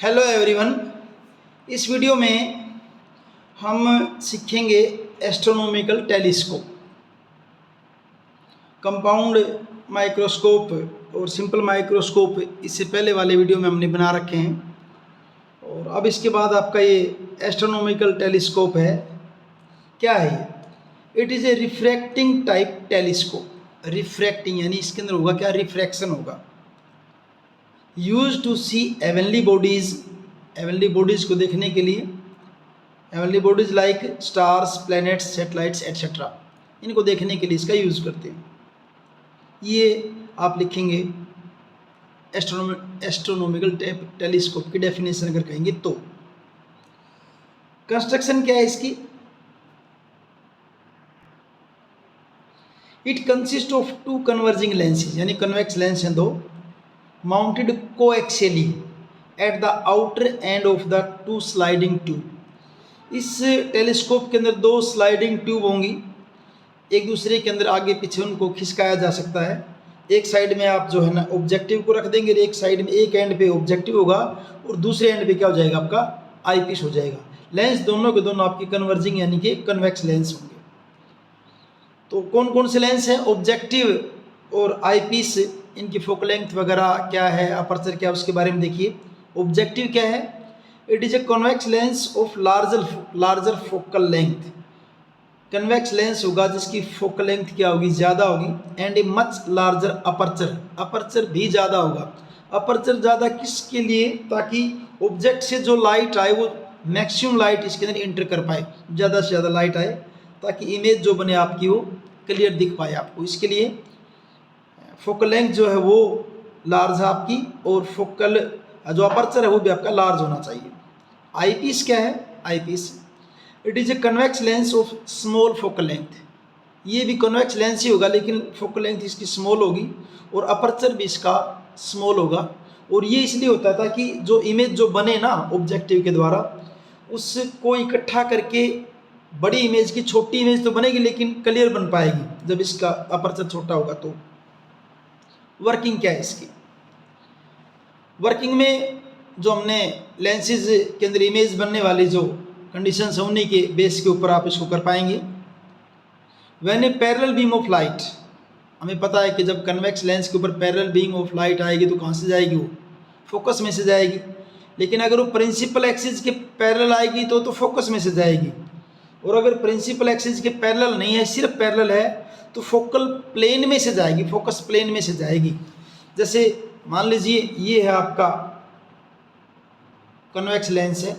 Hello everyone. इस video में हम सीखेंगे एस्ट्रोनॉमिकल टेलीस्कोप, कंपाउंड माइक्रोस्कोप और सिंपल माइक्रोस्कोप। इससे पहले वाले वीडियो में हमने बना रखे हैं और अब इसके बाद आपका ये एस्ट्रोनॉमिकल टेलीस्कोप है। क्या है ये? It is a refracting type telescope. Refracting यानी इसके अंदर होगा क्या, रिफ्रैक्शन होगा। Use to see heavenly bodies, heavenly bodies को देखने के लिए, heavenly bodies like stars, planets, satellites etcetera, इनको देखने के लिए इसका यूज़ करते हैं। ये आप लिखेंगे एस्ट्रोनॉमिकल टेलीस्कोप की डेफिनेशन अगर कहेंगे तो। कंस्ट्रक्शन क्या है इसकी? It consist of two converging lenses, यानी कन्वेक्स लेंस हैं दो, mounted coaxially at the outer end of the two sliding tube. इस टेलीस्कोप के अंदर दो स्लाइडिंग ट्यूब होंगी, एक दूसरे के अंदर आगे पीछे उनको खिसकाया जा सकता है। एक साइड में आप जो है ना ऑब्जेक्टिव को रख देंगे, एक साइड में एक एंड पे ऑब्जेक्टिव होगा और दूसरे एंड पे क्या हो जाएगा, आपका आई पीस हो जाएगा। लेंस दोनों के दोनों आपकी कन्वर्जिंग यानी कि कन्वेक्स लेंस होंगे। तो कौन कौन से लेंस हैं? ऑब्जेक्टिव और आई पीस, इनकी फोकल लेंथ वगैरह क्या है, अपर्चर क्या है, उसके बारे में देखिए। ऑब्जेक्टिव क्या है? It is a convex lens of larger focal length. Convex lens होगा जिसकी फोकल लेंथ क्या होगी, ज़्यादा होगी। And a much larger aperture, aperture भी ज़्यादा होगा। अपर्चर ज़्यादा किसके लिए? ताकि ऑब्जेक्ट से जो लाइट आए वो मैक्सिमम लाइट इसके अंदर इंटर कर पाए, ज़्यादा से ज़्यादा लाइट आए ताकि इमेज जो बने आपकी वो क्लियर दिख पाए आपको। इसके लिए फोकल लेंथ जो है वो लार्ज है आपकी, और फोकल जो अपर्चर है वो भी आपका लार्ज होना चाहिए। आई पीस क्या है? Eyepiece it is a convex lens of small focal length. ये भी कन्वेक्स लेंस ही होगा लेकिन फोकल लेंथ इसकी स्मॉल होगी और अपर्चर भी इसका स्मॉल होगा। और ये इसलिए होता था कि जो इमेज जो बने ना ऑब्जेक्टिव के द्वारा, उसको इकट्ठा करके बड़ी इमेज की छोटी इमेज तो बनेगी लेकिन क्लियर बन पाएगी जब इसका अपर्चर छोटा होगा। तो वर्किंग क्या है इसकी? वर्किंग में जो हमने लेंसेज के अंदर इमेज बनने वाली जो कंडीशंस है उन्हीं के बेस के ऊपर आप इसको कर पाएंगे। When A parallel beam of light, हमें पता है कि जब कन्वेक्स लेंस के ऊपर पैरेलल बीम ऑफ लाइट आएगी तो कहाँ से जाएगी? वो फोकस में से जाएगी। लेकिन अगर वो प्रिंसिपल एक्सिस के पैरेलल आएगी तो फोकस में से जाएगी। और अगर प्रिंसिपल एक्सिस के पैरेलल नहीं है, सिर्फ पैरेलल है, तो फोकल प्लेन में से जाएगी, फोकस प्लेन में से जाएगी। जैसे मान लीजिए ये है आपका कन्वेक्स लेंस है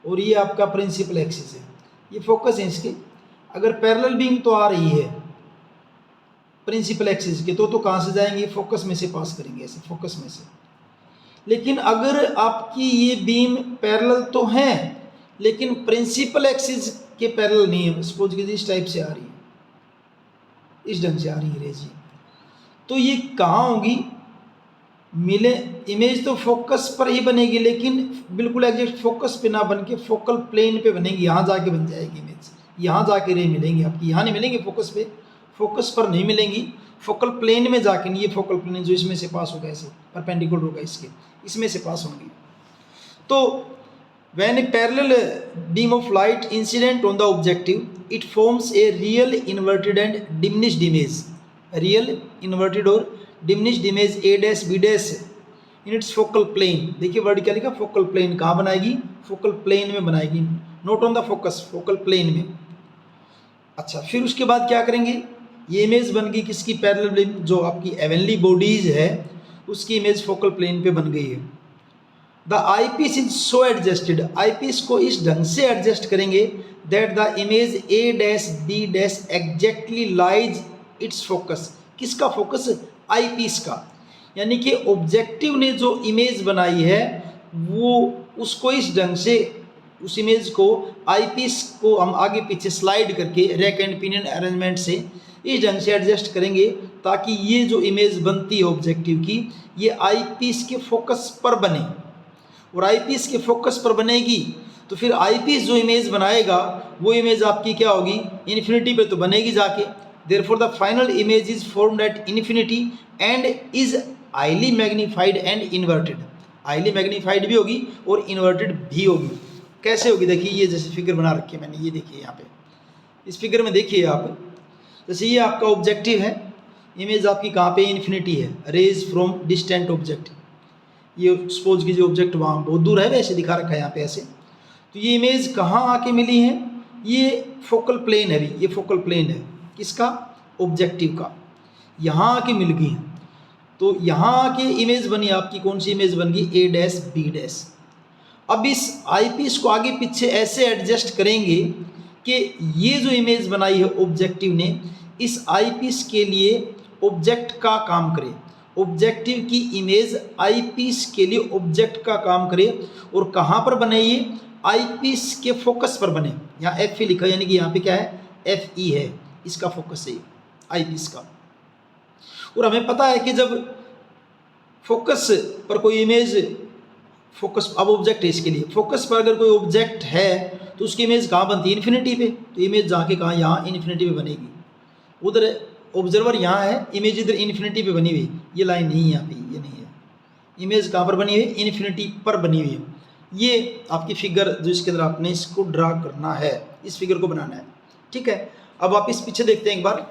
और ये आपका प्रिंसिपल एक्सिस है, ये फोकस है इसके। अगर पैरेलल बीम तो आ रही है प्रिंसिपल एक्सिस के तो कहाँ से जाएंगे? फोकस में से पास करेंगे, ऐसे फोकस में से। लेकिन अगर आपकी ये बीम पैरेलल तो है लेकिन प्रिंसिपल एक्सिस के पैरेलल नहीं है, सपोज कीजिए इस टाइप से आ रही है, इस ढंग से आ रही है रेज, तो ये कहाँ होगी? मिले इमेज तो फोकस पर ही बनेगी लेकिन बिल्कुल एग्जैक्ट फोकस पे ना बन के फोकल प्लेन पे बनेगी, यहाँ जाके बन जाएगी इमेज, यहाँ जाके रे मिलेंगी आपकी, यहाँ नहीं मिलेंगी फोकस पे, फोकस पर नहीं मिलेंगी, फोकल प्लेन में जाके नहीं। ये फोकल प्लेन जो इसमें से पास होगा, ऐसे परपेंडिकुलर होगा इसके, इसमें से पास होंगी। तो when a parallel beam of light incident on the objective, it forms a real inverted and diminished image, real inverted और diminished image a dash b dash in its focal plane। देखिए word क्या लिखा, focal plane. कहाँ बनाएगी? Focal plane में बनाएगी, not on the focus, focal plane में। अच्छा, फिर उसके बाद क्या करेंगे? ये इमेज बन गई किसकी? पैरेलल बीम, जो आपकी हेवनली बॉडीज है उसकी इमेज फोकल प्लेन पे बन गई है। The eye piece is so adjusted, eye piece को इस ढंग से एडजस्ट करेंगे that the image A dash B dash exactly lies its focus. किसका फोकस? आई पीस का। यानी कि ऑब्जेक्टिव ने जो इमेज बनाई है वो उसको इस ढंग से, उस इमेज को आई पीस को हम आगे पीछे स्लाइड करके रैक एंड पिनियन अरेंजमेंट से इस ढंग से एडजस्ट करेंगे ताकि ये जो इमेज बनती है ऑब्जेक्टिव की, ये आई पीस के फोकस पर बने। और आई पीस के फोकस पर बनेगी तो फिर आई पीस जो इमेज बनाएगा वो इमेज आपकी क्या होगी? इन्फिनिटी पे तो बनेगी जाके। Therefore the final image is formed at infinity and is highly magnified and inverted. Highly magnified भी होगी और इन्वर्टेड भी होगी। कैसे होगी देखिए, ये जैसे फिगर बना रखी है मैंने, ये देखिए यहाँ पे इस फिगर में देखिए आप, जैसे ये आपका ऑब्जेक्टिव है, इमेज आपकी कहाँ पे, इन्फिनिटी है, रेज फ्रॉम डिस्टेंट ऑब्जेक्ट। ये सपोज कीजिए ऑब्जेक्ट वहाँ बहुत दूर है, वैसे दिखा रखा है यहाँ पे ऐसे। तो ये इमेज कहाँ आके मिली है, ये फोकल प्लेन है, ये फोकल प्लेन है किसका, ऑब्जेक्टिव का, यहाँ आके मिल गई है। तो यहाँ आके इमेज बनी आपकी, कौन सी इमेज बन गई, ए डैश बी डैश। अब इस आई पीस को आगे पीछे ऐसे एडजस्ट करेंगे कि ये जो इमेज बनाई है ऑब्जेक्टिव ने, इस आई पीस के लिए ऑब्जेक्ट का काम करे, ऑब्जेक्टिव की इमेज आई पीस के लिए ऑब्जेक्ट का काम करे। और कहाँ पर बने, ये आई पीस के फोकस पर बने। यहाँ एफ ई लिखा है, यानी कि यहाँ पे क्या है, एफ ई है, इसका फोकस है आई पीस का। और हमें पता है कि जब फोकस पर कोई इमेज, फोकस अब ऑब्जेक्ट है, इसके लिए फोकस पर अगर कोई ऑब्जेक्ट है तो उसकी इमेज कहाँ बनती है, इन्फिनिटी पे। तो इमेज जाके कहाँ, यहाँ इन्फिनिटी पे बनेगी। उधर ऑब्जर्वर यहाँ है, इमेज इधर इन्फिनिटी पे बनी हुई, ये लाइन नहीं है यहाँ पे, ये नहीं है। इमेज कहाँ पर बनी हुई है, इन्फिनिटी पर बनी हुई है। ये आपकी फिगर जो इसके अंदर आपने इसको ड्रा करना है, इस फिगर को बनाना है, ठीक है। अब आप इस पीछे देखते हैं एक बार,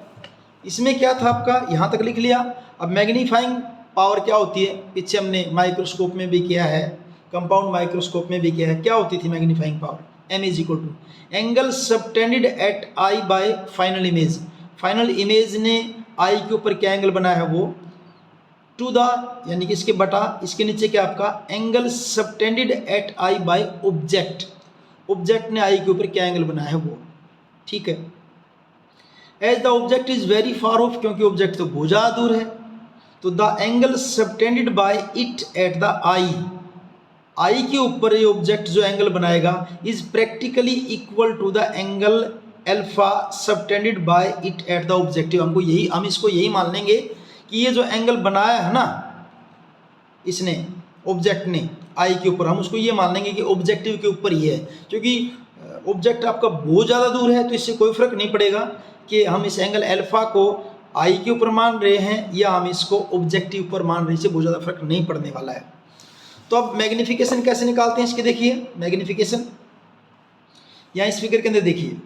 इसमें क्या था आपका, यहाँ तक लिख लिया। अब मैग्नीफाइंग पावर क्या होती है, पीछे हमने माइक्रोस्कोप में भी किया है, कंपाउंड माइक्रोस्कोप में भी किया है। क्या होती थी magnifying power, M is equal to angle subtended at eye by final image. Final image ने आई के ऊपर क्या एंगल बनाया है, वो टू द, यानी कि इसके बटा, इसके नीचे क्या आपका, angle subtended at eye by object. Object ने आई के ऊपर क्या एंगल बनाया है वो, ठीक है। As the object is very far off, क्योंकि ऑब्जेक्ट तो बहुत ज़्यादा दूर है, तो the angle subtended by it at the eye, eye के ऊपर ये ऑब्जेक्ट जो एंगल बनाएगा is practically equal to the angle alpha subtended by it at the objective. हमको यही, हम इसको यही मान लेंगे कि ये जो एंगल बनाया है ना इसने, ऑब्जेक्ट ने आई के ऊपर, हम उसको ये मान लेंगे कि ऑब्जेक्टिव के ऊपर ही है। क्योंकि ऑब्जेक्ट आपका बहुत ज़्यादा दूर है, तो इससे कोई फर्क नहीं पड़ेगा कि हम इस एंगल अल्फा को आई के ऊपर मान रहे हैं या हम इसको ऑब्जेक्टिव पर मान रहे हैं, इससे बहुत ज़्यादा फर्क नहीं पड़ने वाला है। तो अब मैग्निफिकेशन कैसे निकालते हैं इसके, देखिए मैग्निफिकेशन यहाँ इस फिगर के अंदर देखिए,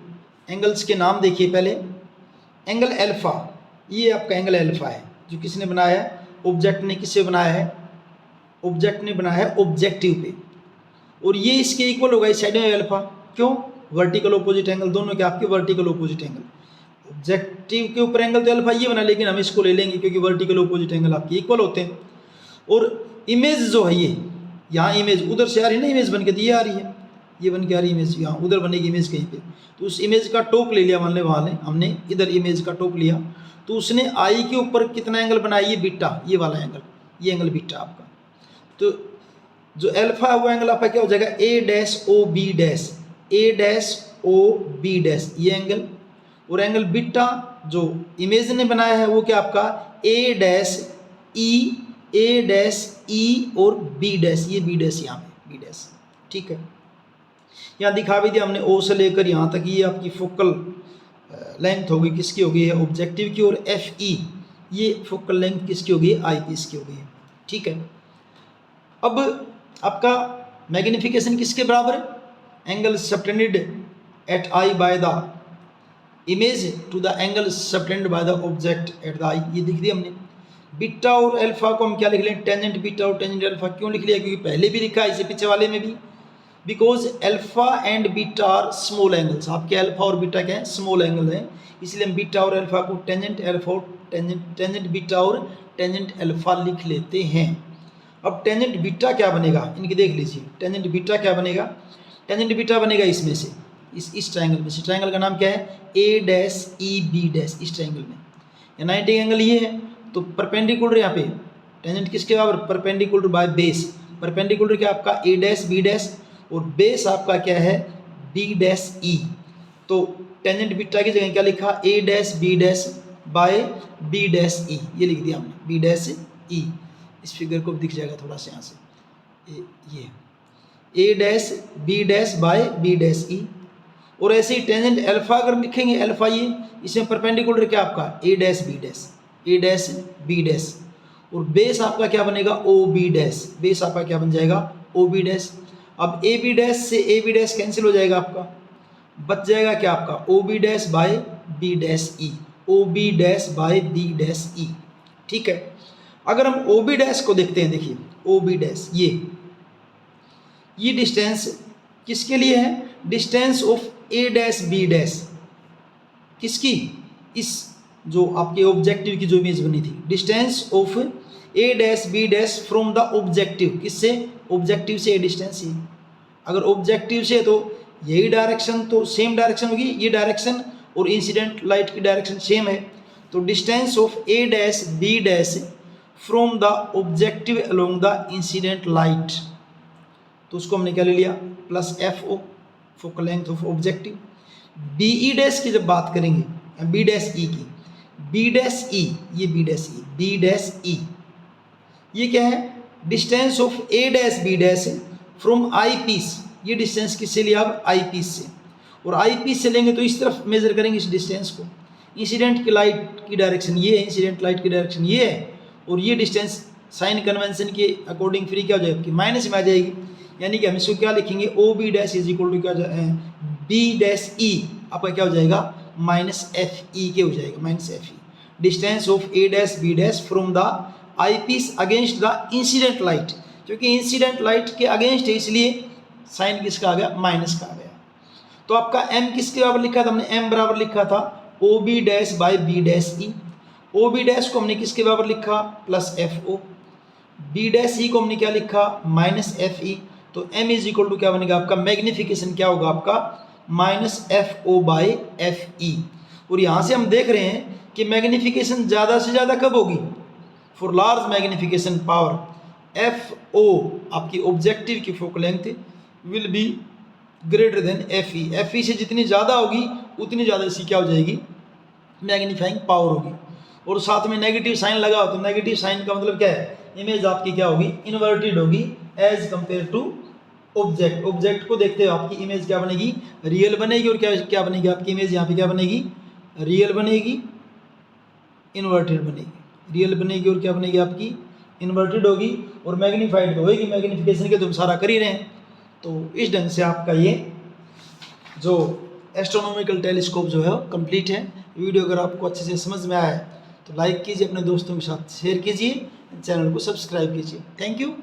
एंगल्स के नाम देखिए पहले। एंगल अल्फा, ये आपका एंगल अल्फा है, जो किसने बनाया है, ऑब्जेक्ट ने। किससे बनाया है, ऑब्जेक्ट ने बनाया है ऑब्जेक्टिव पे। और ये इसके इक्वल होगा इस साइड में अल्फा, क्यों, वर्टिकल ऑपोजिट एंगल, दोनों के आपके वर्टिकल ऑपोजिट एंगल। ऑब्जेक्टिव के ऊपर एंगल तो अल्फा ये बना, लेकिन हम इसको ले लेंगे क्योंकि वर्टिकल ऑपोजिट एंगल आपके इक्वल होते हैं। और इमेज जो है ये, यहाँ इमेज उधर से आ रही है ना, इमेज बन के, तो ये आ रही है, ये बन के आ रही है इमेज, यहाँ उधर बनेगी इमेज कहीं पे। तो उस इमेज का टॉप ले लिया, मान ले वहाँ हमने इधर इमेज का टॉप लिया, तो उसने आई के ऊपर कितना एंगल बनाया, ये बीटा, ये वाला एंगल, ये एंगल बीटा आपका। तो जो अल्फा है वो एंगल आपका क्या हो जाएगा, ए डैश ओ बी डैश, ए डैश ओ बी डैश, ये एंगल। और एंगल बीटा जो इमेज ने बनाया है वो क्या आपका, ए डैश ई, ए डैश ई और बी डैश, ये बी डैश यहाँ पे, बी डैश, ठीक है। यहाँ दिखा भी दिया हमने, ओ से लेकर यहाँ तक ये आपकी फोकल लेंथ होगी, किसकी होगी है, ऑब्जेक्टिव की। और एफ ई, ये फोकल लेंथ किसकी होगी, आई पीस की होगी, ठीक है। अब आपका मैग्निफिकेशन किसके बराबर है, angle subtended at eye by the image to the angle subtended by the object at the eye, ये लिख दिया हमने। बीटा और अल्फा को हम क्या लिख लें, टेंजेंट बीटा और टेंजेंट अल्फा। क्यों लिख लिया, क्योंकि पहले भी लिखा है, इससे पीछे वाले में भी, because alpha and beta are small angles. आपके अल्फा और बीटा क्या है, स्मॉल एंगल है, इसलिए हम बीटा और अल्फा को टेंजेंट अल्फा और टेंजेंट बीटा और टेंजेंट अल्फा लिख लेते हैं। अब टेंजेंट बीटा क्या बनेगा, इनकी देख लीजिए, टेंजेंट बीटा क्या बनेगा, टेंजेंट बीटा बनेगा इसमें से, इस ट्रायंगल में से। ट्रायंगल का नाम क्या है, ए डैश ई बी डैश, इस ट्रायंगल में। या 90 एंगल ये है, तो परपेंडिकुलर यहाँ पे टेंजेंट किसके बराबर, परपेंडिकुलर बाय बेस। परपेंडिकुलर क्या आपका, ए डैश बी डैश, और बेस आपका क्या है, बी डैश ई। तो टेंजेंट बीटा की जगह क्या लिखा, A dash B dash by B dash E, ये लिख दिया हमने, बी डैश ई। इस फिगर को दिख जाएगा थोड़ा सा यहाँ से, ये A dash B dash by B dash E. और ऐसे ही टेंजेंट अल्फा अगर लिखेंगे, अल्फा ये, इसमें परपेंडिकुलर क्या आपका, ए डैश बी डैश, ए डैश बी डैश। और बेस आपका क्या बनेगा ओ बी डैश, बेस आपका क्या बन जाएगा ओ बी डैश। अब ए बी डैश से ए बी डैश कैंसिल हो जाएगा, आपका बच जाएगा क्या आपका O B dash by B dash E, O B dash by B dash E. ठीक है, अगर हम ओ बी डैश को देखते हैं, देखिए ओ बी डैश ये डिस्टेंस किसके लिए है, distance of A dash B dash, किसकी, इस जो आपके ऑब्जेक्टिव की जो इमेज बनी थी, distance of A dash B dash from the objective, किससे, ऑब्जेक्टिव से, ए डिस्टेंस ही, अगर ऑब्जेक्टिव से तो यही डायरेक्शन तो सेम डायरेक्शन होगी, ये डायरेक्शन और इंसिडेंट लाइट की डायरेक्शन सेम है, तो distance of A dash B dash from the objective along the incident light, तो उसको हमने क्या ले लिया plus F O, focal length of objective. B E dash की जब बात करेंगे, बी डैश ई की, बी डैश ई, ये B dash E, B dash E ये क्या है, distance of A dash B dash from eye piece, ये डिस्टेंस किससे लिया आप आई पीस से, और आई पीस से लेंगे तो इस तरफ मेजर करेंगे इस डिस्टेंस को, इंसिडेंट की लाइट की डायरेक्शन ये है, इंसिडेंट लाइट की डायरेक्शन ये है, और ये डिस्टेंस साइन कन्वेंशन के अकॉर्डिंग फ्री क्या हो जाएगी, माइनस में आ जाएगी, यानी कि हम इसको क्या लिखेंगे O B dash is equal to क्या बी डैश ई, आपका क्या हो जाएगा माइनस एफ ई के हो जाएगा, minus F E, distance of A dash B dash from the eye piece against the incident light, क्योंकि इंसिडेंट लाइट के अगेंस्ट है इसलिए साइन किसका आ गया, माइनस का आ गया। तो आपका m किसके बराबर लिखा था हमने, m बराबर लिखा था O B dash by B dash E, O B dash को हमने किसके बराबर लिखा plus F O, B dash E को हमने क्या लिखा माइनस एफ ई, तो m इज इक्वल टू क्या बनेगा आपका मैग्निफिकेशन क्या होगा आपका minus F O by F E, और यहाँ से हम देख रहे हैं कि मैग्निफिकेशन ज़्यादा से ज़्यादा कब होगी, for large magnification power F O आपकी ऑब्जेक्टिव की focal length will be greater than F E, F E से जितनी ज़्यादा होगी उतनी ज़्यादा इसकी क्या हो जाएगी मैग्नीफाइंग पावर होगी, और साथ में नेगेटिव साइन लगा हो तो नेगेटिव साइन का मतलब क्या है, इमेज आपकी क्या होगी इन्वर्टेड होगी as compare to object, object को देखते हुए आपकी इमेज क्या बनेगी रियल बनेगी, और क्या क्या बनेगी आपकी इमेज यहाँ पे क्या बनेगी रियल बनेगी इन्वर्टेड बनेगी, रियल बनेगी और क्या बनेगी आपकी इन्वर्टेड होगी, और मैग्नीफाइड तो होगी, मैग्नीफिकेशन के तुम सारा कर ही रहे हैं। तो इस ढंग से आपका ये जो एस्ट्रोनॉमिकल टेलीस्कोप जो है कंप्लीट है। वीडियो अगर आपको अच्छे से समझ में आया है तो लाइक कीजिए, अपने दोस्तों के साथ शेयर कीजिए, चैनल को सब्सक्राइब कीजिए। Thank you.